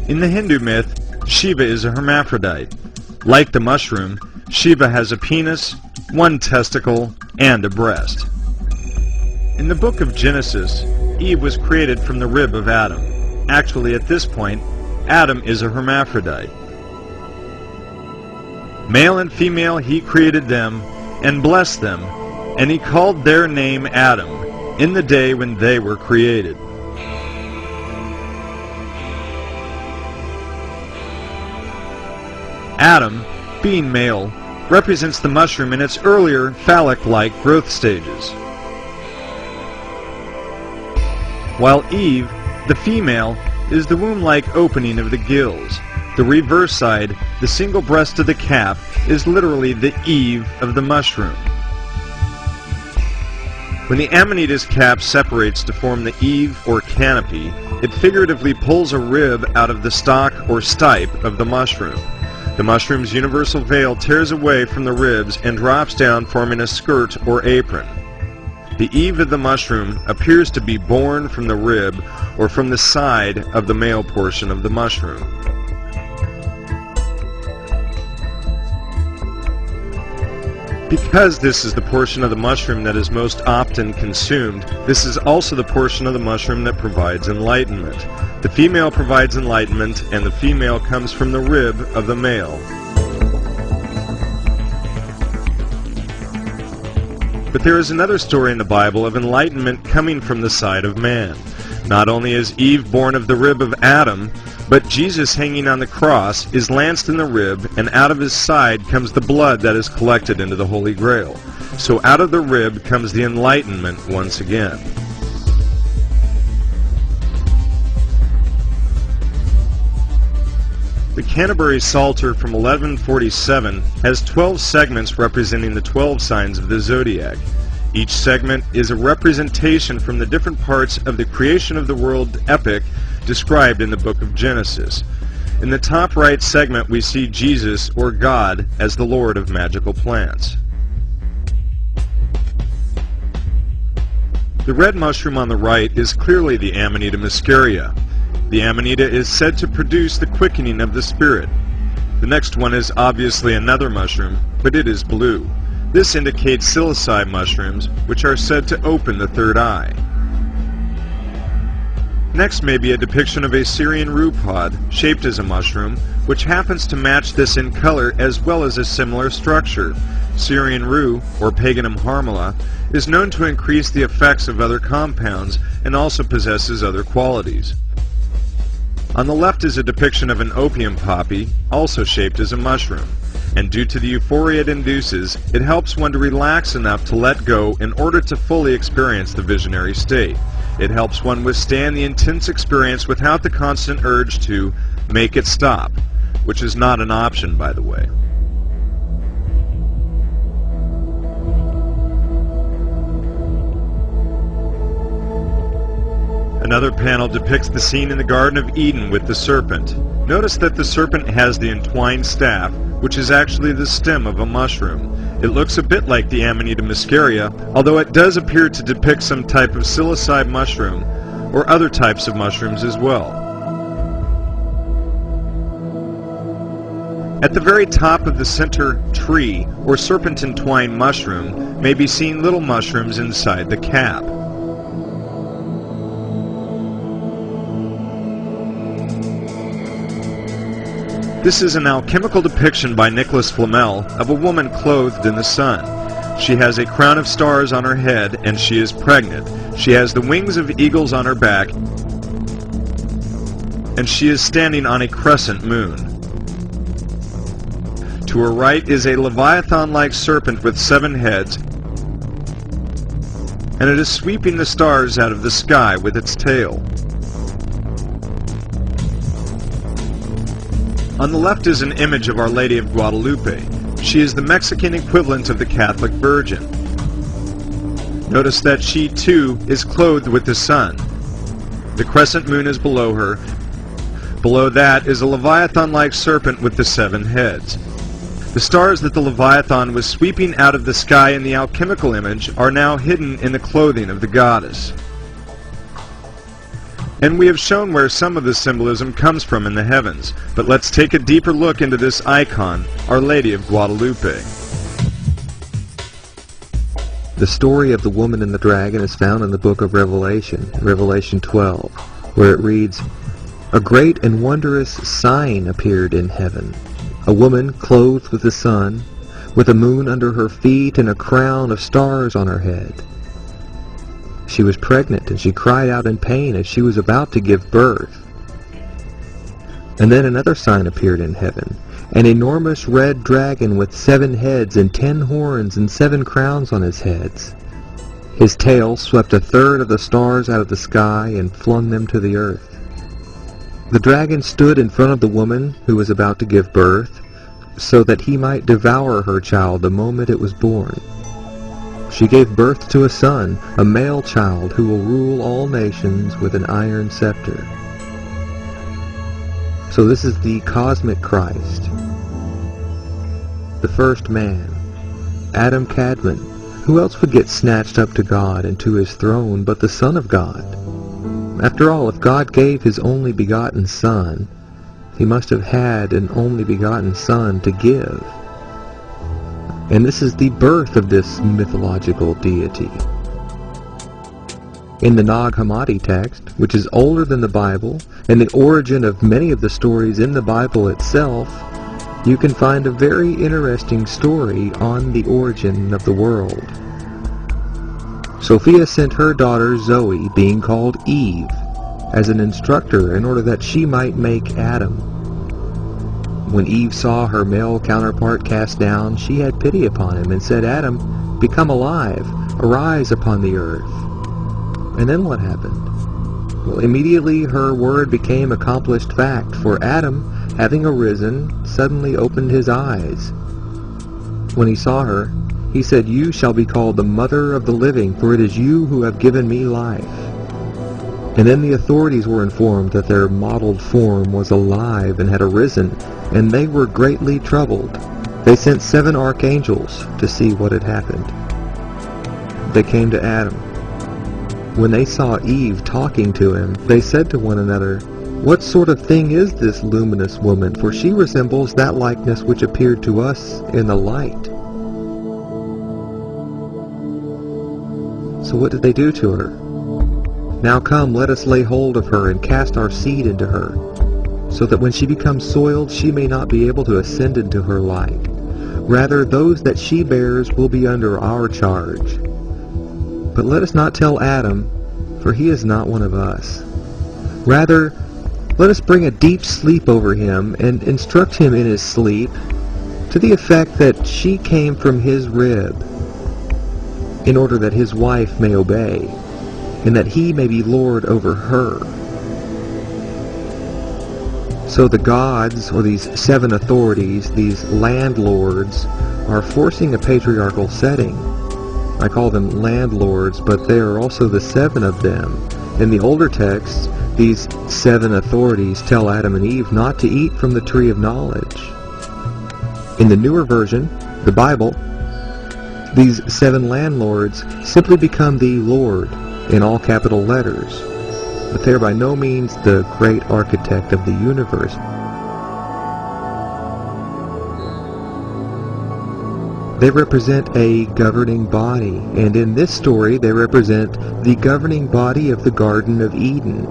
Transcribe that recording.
In the Hindu myth, Shiva is a hermaphrodite. Like the mushroom, Shiva has a penis, one testicle, and a breast. In the book of Genesis, Eve was created from the rib of Adam. Actually, at this point, Adam is a hermaphrodite. Male and female he created them, and blessed them, and he called their name Adam, in the day when they were created. Adam, being male, represents the mushroom in its earlier phallic-like growth stages, while Eve, the female, is the womb-like opening of the gills. The reverse side, the single breast of the cap, is literally the Eve of the mushroom. When the Amanita's cap separates to form the Eve or canopy, it figuratively pulls a rib out of the stalk or stipe of the mushroom. The mushroom's universal veil tears away from the ribs and drops down, forming a skirt or apron. The Eve of the mushroom appears to be born from the rib or from the side of the male portion of the mushroom. Because this is the portion of the mushroom that is most often consumed, this is also the portion of the mushroom that provides enlightenment. The female provides enlightenment, and the female comes from the rib of the male. But there is another story in the Bible of enlightenment coming from the side of man. Not only is Eve born of the rib of Adam, but Jesus hanging on the cross is lanced in the rib, and out of his side comes the blood that is collected into the Holy Grail. So out of the rib comes the enlightenment once again. The Canterbury Psalter from 1147 has 12 segments representing the 12 signs of the zodiac. Each segment is a representation from the different parts of the creation of the world epic described in the book of Genesis. In the top right segment we see Jesus, or God, as the Lord of magical plants. The red mushroom on the right is clearly the Amanita muscaria. The Amanita is said to produce the quickening of the spirit. The next one is obviously another mushroom, but it is blue. This indicates silici mushrooms, which are said to open the third eye. Next may be a depiction of a Syrian rue pod, shaped as a mushroom, which happens to match this in color as well as a similar structure. Syrian rue, or Paganum harmala, is known to increase the effects of other compounds and also possesses other qualities. On the left is a depiction of an opium poppy, also shaped as a mushroom, and due to the euphoria it induces, it helps one to relax enough to let go in order to fully experience the visionary state. It helps one withstand the intense experience without the constant urge to make it stop, which is not an option, by the way. Another panel depicts the scene in the Garden of Eden with the serpent. Notice that the serpent has the entwined staff, which is actually the stem of a mushroom. It looks a bit like the Amanita muscaria, although it does appear to depict some type of silici mushroom, or other types of mushrooms as well. At the very top of the center tree, or serpent-entwined mushroom, may be seen little mushrooms inside the cap. This is an alchemical depiction by Nicholas Flamel of a woman clothed in the sun. She has a crown of stars on her head, and she is pregnant. She has the wings of eagles on her back, and she is standing on a crescent moon. To her right is a leviathan-like serpent with 7 heads, and it is sweeping the stars out of the sky with its tail. On the left is an image of Our Lady of Guadalupe. She is the Mexican equivalent of the Catholic Virgin. Notice that she, too, is clothed with the sun. The crescent moon is below her. Below that is a leviathan-like serpent with the 7 heads. The stars that the leviathan was sweeping out of the sky in the alchemical image are now hidden in the clothing of the goddess. And we have shown where some of this symbolism comes from in the heavens, but let's take a deeper look into this icon, Our Lady of Guadalupe. The story of the woman and the dragon is found in the book of Revelation, Revelation 12, where it reads, "A great and wondrous sign appeared in heaven, a woman clothed with the sun, with a moon under her feet and a crown of stars on her head. She was pregnant, and she cried out in pain as she was about to give birth. And then another sign appeared in heaven, an enormous red dragon with 7 heads and 10 horns and 7 crowns on his heads. His tail swept 1/3 of the stars out of the sky and flung them to the earth. The dragon stood in front of the woman who was about to give birth, so that he might devour her child the moment it was born. She gave birth to a son, a male child who will rule all nations with an iron scepter." So this is the cosmic Christ, the first man, Adam Kadmon. Who else would get snatched up to God and to his throne but the Son of God? After all, if God gave his only begotten Son, he must have had an only begotten Son to give. And this is the birth of this mythological deity. In the Nag Hammadi text, which is older than the Bible, and the origin of many of the stories in the Bible itself, you can find a very interesting story on the origin of the world. Sophia sent her daughter Zoe, being called Eve, as an instructor in order that she might make Adam. When Eve saw her male counterpart cast down, she had pity upon him and said, "Adam, become alive, arise upon the earth." And then what happened? Well, immediately her word became accomplished fact, for Adam, having arisen, suddenly opened his eyes. When he saw her, he said, "You shall be called the mother of the living, for it is you who have given me life." And then the authorities were informed that their modeled form was alive and had arisen, and they were greatly troubled. They sent 7 archangels to see what had happened. They came to Adam. When they saw Eve talking to him, they said to one another, "What sort of thing is this luminous woman? For she resembles that likeness which appeared to us in the light." So what did they do to her? "Now come, let us lay hold of her and cast our seed into her, so that when she becomes soiled, she may not be able to ascend into her light. Rather, those that she bears will be under our charge. But let us not tell Adam, for he is not one of us. Rather, let us bring a deep sleep over him and instruct him in his sleep, to the effect that she came from his rib, in order that his wife may obey, and that he may be lord over her." So the gods, or these 7 authorities, these landlords, are forcing a patriarchal setting. I call them landlords, but there are also the 7 of them. In the older texts, these 7 authorities tell Adam and Eve not to eat from the tree of knowledge. In the newer version, the Bible, these 7 landlords simply become the Lord in all capital letters, but they are by no means the great architect of the universe. They represent a governing body, and in this story they represent the governing body of the Garden of Eden.